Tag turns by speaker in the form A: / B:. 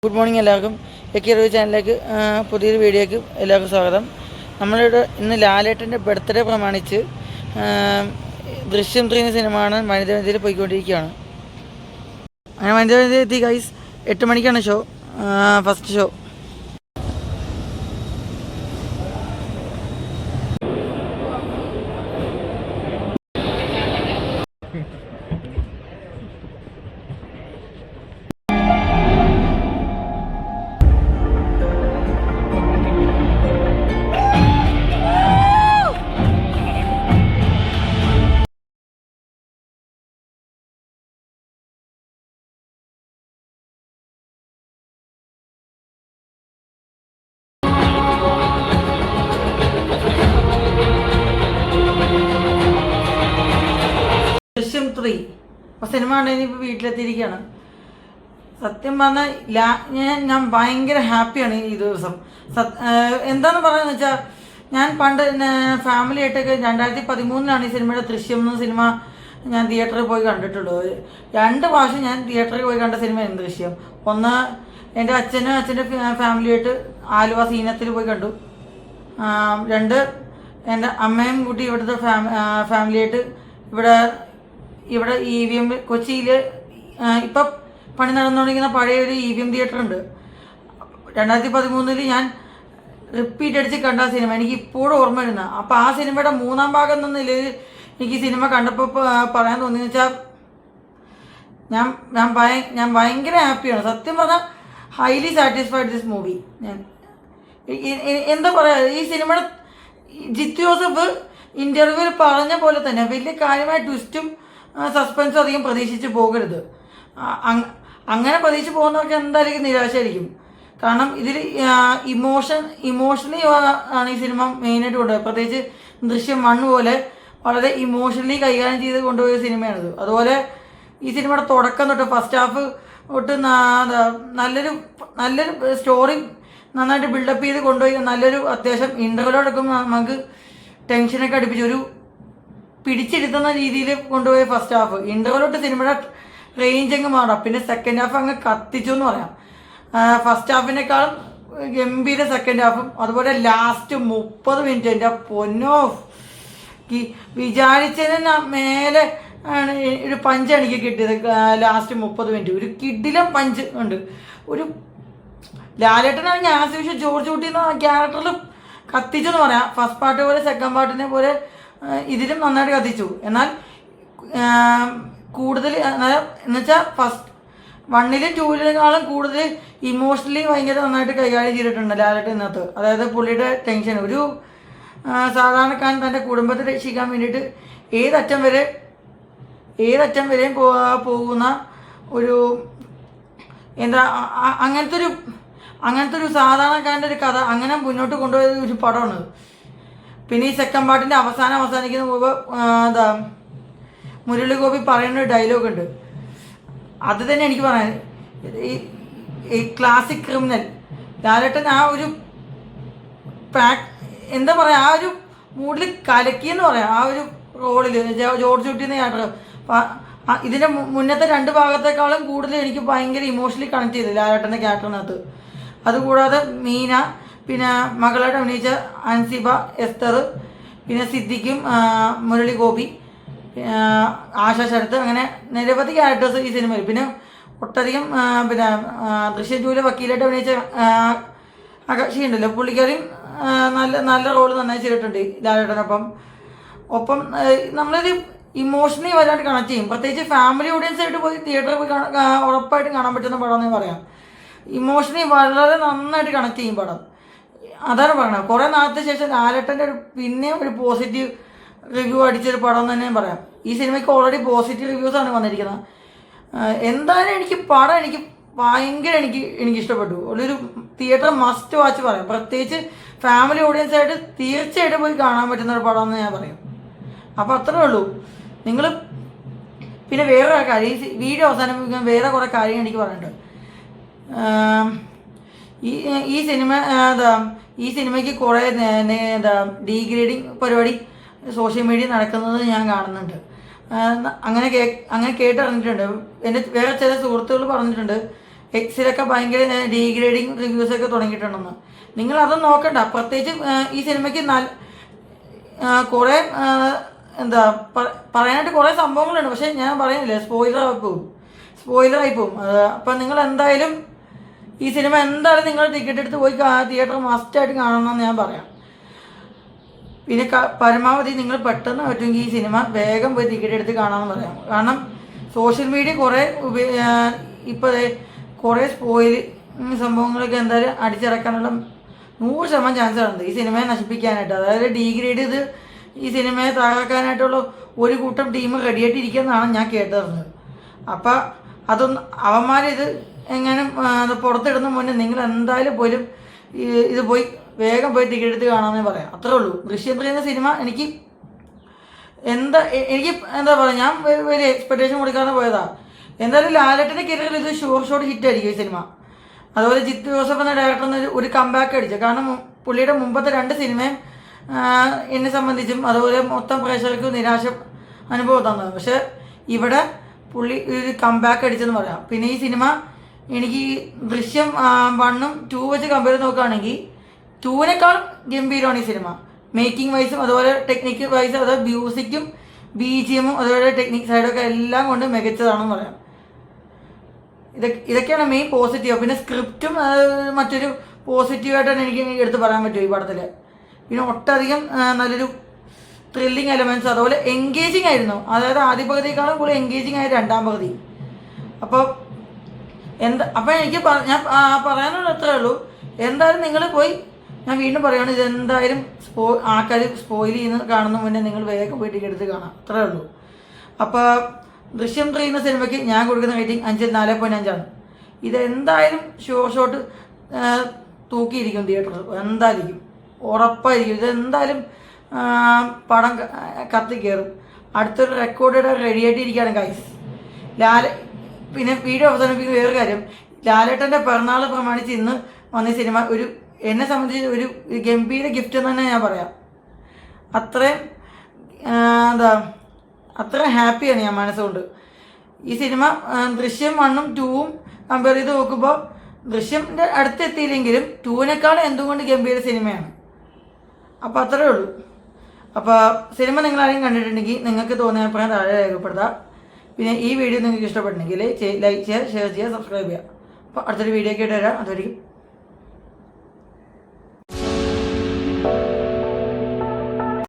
A: Good morning എല്ലാവർക്കും. AK. ചാനലിലേക്ക് പുതിയൊരു വീഡിയോയ്ക്ക് എല്ലാവർക്കും സ്വാഗതം. നമ്മളിവിടെ ഇന്ന് ലാലേട്ടൻ്റെ ബർത്ത്ഡേ പ്രമാണിച്ച് ദൃശ്യം 3 എന്ന സിനിമയാണ് വനിതയിൽ പോയിക്കൊണ്ടിരിക്കുകയാണ്. അങ്ങനെ വനിത എത്തി ഗൈസ്. 8 മണിക്കാണ് ഷോ, ഫസ്റ്റ് ഷോ. ദൃശ്യം 3 അപ്പോൾ സിനിമ കണ്ടതിന് ഇപ്പോൾ വീട്ടിലെത്തിയിരിക്കുകയാണ്. സത്യം പറഞ്ഞാൽ ഞാൻ ഭയങ്കര ഹാപ്പിയാണ് ഈ ദിവസം. എന്താണെന്ന് പറയുന്നത് വെച്ചാൽ, ഞാൻ പണ്ട് ഫാമിലി ആയിട്ടൊക്കെ 2013 ഈ സിനിമയുടെ ദൃശ്യം എന്ന സിനിമ ഞാൻ തിയേറ്ററിൽ പോയി കണ്ടിട്ടുള്ളത്. 2 പ്രാവശ്യം ഞാൻ തിയേറ്ററിൽ പോയി കണ്ട സിനിമയാണ് ദൃശ്യം. ഒന്ന് എൻ്റെ അച്ഛൻ്റെ ഫാമിലിയായിട്ട് ആലുവ സീനത്തിൽ പോയി കണ്ടു. 2 എൻ്റെ അമ്മയും കൂട്ടി ഇവിടുത്തെ ഫാമിലിയായിട്ട് ഇവിടെ EVM കൊച്ചിയിൽ ഇപ്പം പണി നടന്നുകൊണ്ടിരിക്കുന്ന പഴയൊരു EVM തിയേറ്റർ ഉണ്ട്. 2013 ഞാൻ റിപ്പീറ്റ് അടിച്ച് കണ്ട സിനിമ എനിക്ക് ഇപ്പോഴും ഓർമ്മ വരുന്ന. അപ്പോൾ ആ സിനിമയുടെ 3-ാം ഭാഗം എന്ന നിലയിൽ എനിക്ക് സിനിമ കണ്ടപ്പോൾ പറയാൻ തോന്നിയെന്ന് വെച്ചാൽ, ഞാൻ ഭയങ്കര ഹാപ്പിയാണ്. സത്യം പറഞ്ഞാൽ ഹൈലി സാറ്റിസ്ഫൈഡ് ദിസ് മൂവി. ഞാൻ എന്താ പറയുക, ഈ സിനിമയുടെ ജിത്തു ജോസഫ് ഇൻ്റർവ്യൂവിൽ പറഞ്ഞ പോലെ തന്നെ വലിയ കാര്യമായ ട്വിസ്റ്റും സസ്പെൻസും അധികം പ്രതീക്ഷിച്ച് പോകരുത്. അങ്ങനെ പ്രതീക്ഷിച്ച് പോകുന്നവർക്ക് എന്തായാലും നിരാശയായിരിക്കും. കാരണം ഇതിൽ ഇമോഷണലി ആണ് ഈ സിനിമ മെയിനായിട്ട് കൊണ്ടുപോയത്. പ്രത്യേകിച്ച് ദൃശ്യം 1 പോലെ വളരെ ഇമോഷണലി കൈകാര്യം ചെയ്ത് കൊണ്ടുപോയ സിനിമയാണിത്. അതുപോലെ ഈ സിനിമയുടെ തുടക്കം തൊട്ട് ഫസ്റ്റ് ഹാഫ് തൊട്ട് നല്ലൊരു സ്റ്റോറി നന്നായിട്ട് ബിൽഡപ്പ് ചെയ്ത് കൊണ്ടുപോയി നല്ലൊരു അത്യാവശ്യം ഇൻ്റർവെലോടൊപ്പം നമുക്ക് ടെൻഷനൊക്കെ അടുപ്പിച്ച് ഒരു പിടിച്ചിരുത്തുന്ന രീതിയിൽ കൊണ്ടുപോയ ഫസ്റ്റ് ഹാഫ്. ഇൻ്റർവെലോട്ട് സിനിമയുടെ റേഞ്ച് അങ്ങ് മാറാം. പിന്നെ സെക്കൻഡ് ഹാഫ് അങ്ങ് കത്തിച്ചു എന്ന് പറയാം. ഫസ്റ്റ് ഹാഫിനേക്കാളും ഗംഭീര സെക്കൻഡ് ഹാഫും. അതുപോലെ ലാസ്റ്റ് 30 മിനിറ്റ് എൻ്റെ പൊന്നോ, വിചാരിച്ചതിന് മേലെ ആണ് ഒരു പഞ്ച് എനിക്ക് കിട്ടിയത്. ലാസ്റ്റ് 30 മിനിറ്റ് ഒരു കിടിലം പഞ്ച് ഉണ്ട്. ഒരു ലാലേട്ടനാണെങ്കിൽ ആസ് ജോർജ് കുട്ടി എന്ന ക്യാരക്ടറിൽ കത്തിച്ചു എന്ന് പറയാം. ഫസ്റ്റ് പാർട്ട് പോലെ സെക്കൻഡ് പാർട്ടിനെ പോലെ ഇതിലും നന്നായിട്ട് കത്തിച്ചു. എന്നാൽ കൂടുതൽ എന്നുവെച്ചാൽ ഫസ്റ്റ് 1-ലും 2-ലും കൂടുതൽ ഇമോഷണലി ഭയങ്കര നന്നായിട്ട് കൈകാര്യം ചെയ്തിട്ടുണ്ട് ലാലേട്ടൻ ഇതിനകത്ത്. അതായത് പുള്ളിയുടെ ടെൻഷൻ, ഒരു സാധാരണക്കാരൻ തൻ്റെ കുടുംബത്തെ രക്ഷിക്കാൻ വേണ്ടിയിട്ട് ഏതറ്റം വരെയും പോകുന്ന ഒരു എന്താ അങ്ങനത്തെ ഒരു സാധാരണക്കാരൻ്റെ ഒരു കഥ അങ്ങനെ മുന്നോട്ട് കൊണ്ടുപോയ ഒരു പടമാണ്. പിന്നെ ഈ സെക്കൻഡ് പാർട്ടിൻ്റെ അവസാനിക്കുന്ന എന്താ മുരളി ഗോപി പറയുന്ന ഒരു ഡയലോഗ് ഉണ്ട്. അത് തന്നെ എനിക്ക് പറയാൻ, ഈ ക്ലാസിക് ക്രിമിനൽ ലാലേട്ടൻ ആ ഒരു എന്താ പറയുക, ആ ഒരു മൂഡിൽ കലക്കിയെന്ന് പറയാം. ആ ഒരു റോളിൽ ജോർജ് കുട്ടി എന്ന ക്യാരക്ടർ ഇതിൻ്റെ മുന്നത്തെ 2 ഭാഗത്തേക്കാളും കൂടുതൽ എനിക്ക് ഭയങ്കര ഇമോഷണലി കണക്ട് ചെയ്തു ലാലേട്ടൻ്റെ ക്യാരക്ടറിനകത്ത്. അതുകൂടാതെ മീന, പിന്നെ മകളായിട്ട് അഭിനയിച്ച അൻസിബ, എസ്തർ, പിന്നെ സിദ്ദിഖും മുരളി ഗോപി, ആശ ശരത്ത്, അങ്ങനെ നിരവധി ക്യാരക്ടേഴ്സ് ഈ സിനിമയിൽ. പിന്നെ ഒട്ടധികം പിന്നെ ദൃശ്യം 2-ലെ വക്കീലായിട്ട് അഭിനയിച്ച അകക്ഷി ഉണ്ടല്ലോ, പുള്ളിക്കാരും നല്ല റോള് നന്നായി ചെയ്തിട്ടുണ്ട് ലാലേട്ടനൊപ്പം. നമ്മളൊരു ഇമോഷണലി വരാണ്ട് കണക്ട് ചെയ്യും. പ്രത്യേകിച്ച് ഫാമിലി ഓഡിയൻസ് ആയിട്ട് പോയി തിയേറ്ററിൽ പോയി ഉറപ്പായിട്ടും കാണാൻ പറ്റുന്ന പടമെന്ന് പറയാം. ഇമോഷണലി വളരെ നന്നായിട്ട് കണക്ട് ചെയ്യും പടം. അതാണ് പറയുന്നത്. കുറേ നാളത്തെ ശേഷം ലാലേട്ടൻ്റെ പിന്നെയും ഒരു പോസിറ്റീവ് റിവ്യൂ അടിച്ചൊരു പടം എന്ന് തന്നെ പറയാം. ഈ സിനിമയ്ക്ക് ഓൾറെഡി പോസിറ്റീവ് റിവ്യൂസാണ് വന്നിരിക്കുന്നത്. എന്തായാലും എനിക്ക് ഭയങ്കര എനിക്ക് ഇഷ്ടപ്പെട്ടു. ഒരു തിയേറ്റർ മസ്റ്റ് വാച്ച് പറയാം. പ്രത്യേകിച്ച് ഫാമിലി ഓഡിയൻസ് ആയിട്ട് തീർച്ചയായിട്ടും പോയി കാണാൻ പറ്റുന്ന ഒരു പടം എന്ന് ഞാൻ പറയും. അപ്പോൾ അത്രേ ഉള്ളൂ. നിങ്ങൾ പിന്നെ വേറൊരു കാര്യം, ഈ വീഡിയോ അവസാനിപ്പിക്കാൻ വേറെ കുറേ കാര്യങ്ങൾ എനിക്ക് പറയാനുണ്ട്. ഈ സിനിമയ്ക്ക് കുറേ ഡീഗ്രേഡിങ് പരിപാടി സോഷ്യൽ മീഡിയ നടക്കുന്നത് ഞാൻ കാണുന്നുണ്ട്. അങ്ങനെ കേട്ടറിഞ്ഞിട്ടുണ്ട്. എൻ്റെ വേറെ ചില സുഹൃത്തുക്കൾ പറഞ്ഞിട്ടുണ്ട്, എക്സിലൊക്കെ ഭയങ്കര ഡീഗ്രേഡിങ് റിവ്യൂസൊക്കെ തുടങ്ങിയിട്ടുണ്ടെന്ന്. നിങ്ങൾ അതൊന്നും നോക്കണ്ട. പ്രത്യേകിച്ച് ഈ സിനിമയ്ക്ക് കുറേ എന്താ പറയാനായിട്ട് കുറേ സംഭവങ്ങളുണ്ട്. പക്ഷേ ഞാൻ പറയുന്നില്ല, സ്പോയിലറായി പോവും. അപ്പം നിങ്ങൾ എന്തായാലും ഈ സിനിമ എന്തായാലും നിങ്ങൾ ടിക്കറ്റ് എടുത്ത് പോയി തിയേറ്റർ മസ്റ്റായിട്ട് കാണണമെന്ന് ഞാൻ പറയാം. പിന്നെ പരമാവധി നിങ്ങൾ പെട്ടെന്ന് പറ്റുമെങ്കിൽ ഈ സിനിമ വേഗം പോയി ടിക്കറ്റ് എടുത്ത് കാണാമെന്ന് പറയാം. കാരണം സോഷ്യൽ മീഡിയ കുറേ ഇപ്പോൾ കുറേ സംഭവങ്ങളൊക്കെ എന്തായാലും അടിച്ചിറക്കാനുള്ള 100% ചാൻസ് ഉണ്ട് ഈ സിനിമയെ നശിപ്പിക്കാനായിട്ട്. അതായത് ഡീഗ്രേഡ് ചെയ്ത് ഈ സിനിമയെ തകർക്കാനായിട്ടുള്ള ഒരു കൂട്ടം ടീം റെഡിയായിട്ടിരിക്കുന്നതാണ് ഞാൻ കേട്ടറിഞ്ഞത്. അപ്പം അതൊന്ന് അവന്മാരിത് എങ്ങനെ പുറത്തിടുന്ന മുന്നേ നിങ്ങൾ എന്തായാലും പോലും ഇത് പോയി വേഗം പോയി ടിക്കറ്റ് എടുത്ത് കാണാമെന്നേ പറയാം. അത്രേ ഉള്ളൂ. ദൃശ്യം 3 എന്ന സിനിമ എനിക്ക് എന്താ പറയുക, ഞാൻ വലിയ എക്സ്പെക്ടേഷൻ കൊടുക്കാതെ പോയതാണ്. എന്തായാലും ലാലേട്ടൻ്റെ കരിയറിൽ ഇത് ഷോട്ട് ഹിറ്റായിരിക്കും ഈ സിനിമ. അതുപോലെ ജിത്തു ജോസഫ് എന്ന ഡയറക്ടറിന് ഒരു കംബാക്ക് അടിച്ചു. കാരണം പുള്ളിയുടെ മുമ്പത്തെ 2 സിനിമയും എന്നെ സംബന്ധിച്ചും അതുപോലെ മൊത്തം പ്രേക്ഷകർക്ക് നിരാശ അനുഭവം തന്നത്. പക്ഷെ ഇവിടെ പുള്ളി ഒരു കംബാക്ക് അടിച്ചെന്ന് പറയാം. പിന്നെ ഈ സിനിമ എനിക്ക് ദൃശ്യം 1ഉം 2 വെച്ച് കമ്പയർ ചെയ്ത് നോക്കുകയാണെങ്കിൽ 2വിനേക്കാൾ ഗംഭീരമാണ് ഈ സിനിമ. മേക്കിംഗ് വൈസും അതുപോലെ ടെക്നിക്കൽ വൈസും അതുപോലെ മ്യൂസിക്കും BGM അതുപോലെ ടെക്നിക് സൈഡൊക്കെ എല്ലാം കൊണ്ട് മികച്ചതാണെന്ന് പറയാം. ഇതൊക്കെയാണ് മെയിൻ പോസിറ്റീവ്. പിന്നെ സ്ക്രിപ്റ്റും മറ്റൊരു പോസിറ്റീവായിട്ടാണ് എനിക്ക് എടുത്ത് പറയാൻ പറ്റും ഈ പടത്തിൽ. പിന്നെ ഒട്ടധികം നല്ലൊരു ത്രില്ലിങ് എലമെൻറ്റ്സ് അതുപോലെ എൻഗേജിങ് ആയിരുന്നു. അതായത് ആദ്യ പകുതിയേക്കാളും കൂടുതൽ എൻഗേജിങ് ആയ 2ാം പകുതി. അപ്പം എനിക്ക് ഞാൻ പറയാനുള്ള അത്രേ ഉള്ളൂ. എന്തായാലും നിങ്ങൾ പോയി, ഞാൻ വീണ്ടും പറയുകയാണ്, ഇതെന്തായാലും ആൾക്കാർ സ്പോയിൽ ചെയ്യുന്ന കാണുന്ന മുന്നേ നിങ്ങൾ വേഗം പോയി ടിക്കറ്റ് എടുത്ത് കാണാം. അത്രേ ഉള്ളൂ. അപ്പോൾ ദൃശ്യം 3 എന്ന സിനിമയ്ക്ക് ഞാൻ കൊടുക്കുന്ന റേറ്റിംഗ് 4.5 ഇതെന്തായാലും ഷോട്ട് തൂക്കിയിരിക്കും തിയേറ്ററിൽ. എന്തായിരിക്കും ഉറപ്പായിരിക്കും. ഇതെന്തായാലും പടം കത്തി കയറും. അടുത്തൊരു റെക്കോർഡ് റെഡിയായിട്ടിരിക്കുകയാണ് ഗൈസ്. പിന്നെ വീഡിയോ അവസാനിപ്പിക്കുന്ന വേറൊരു കാര്യം, ലാലേട്ടൻ്റെ പിറന്നാൾ പ്രമാണിച്ച് ഇന്ന് വന്ന സിനിമ എന്നെ സംബന്ധിച്ച് ഒരു ഗംഭീര ഗിഫ്റ്റ് എന്ന് തന്നെ ഞാൻ പറയാം. അത്രയും അത്രയും ഹാപ്പിയാണ് ഞാൻ മനസ്സുകൊണ്ട്. ഈ സിനിമ ദൃശ്യം 1ഉം 2ഉം കമ്പയർ ചെയ്ത് നോക്കുമ്പോൾ ദൃശ്യത്തിൻ്റെ അടുത്തെത്തിയില്ലെങ്കിലും 2വിനേക്കാൾ എന്തുകൊണ്ട് ഗംഭീര സിനിമയാണ്. അപ്പോൾ അത്രേ ഉള്ളൂ. അപ്പോൾ സിനിമ നിങ്ങളാരെയും കണ്ടിട്ടുണ്ടെങ്കിൽ നിങ്ങൾക്ക് തോന്നിയ അഭിപ്രായം താഴെ രേഖപ്പെടുത്തുക. പിന്നെ ഈ വീഡിയോ നിങ്ങൾക്ക് ഇഷ്ടപ്പെട്ടിട്ടുണ്ടെങ്കിൽ ലൈക്ക് ചെയ്യുക, ഷെയർ ചെയ്യുക, സബ്സ്ക്രൈബ് ചെയ്യുക. അപ്പോൾ അടുത്തൊരു വീഡിയോ ഒക്കെ ആയിട്ട് വരാം. അതുവരെയും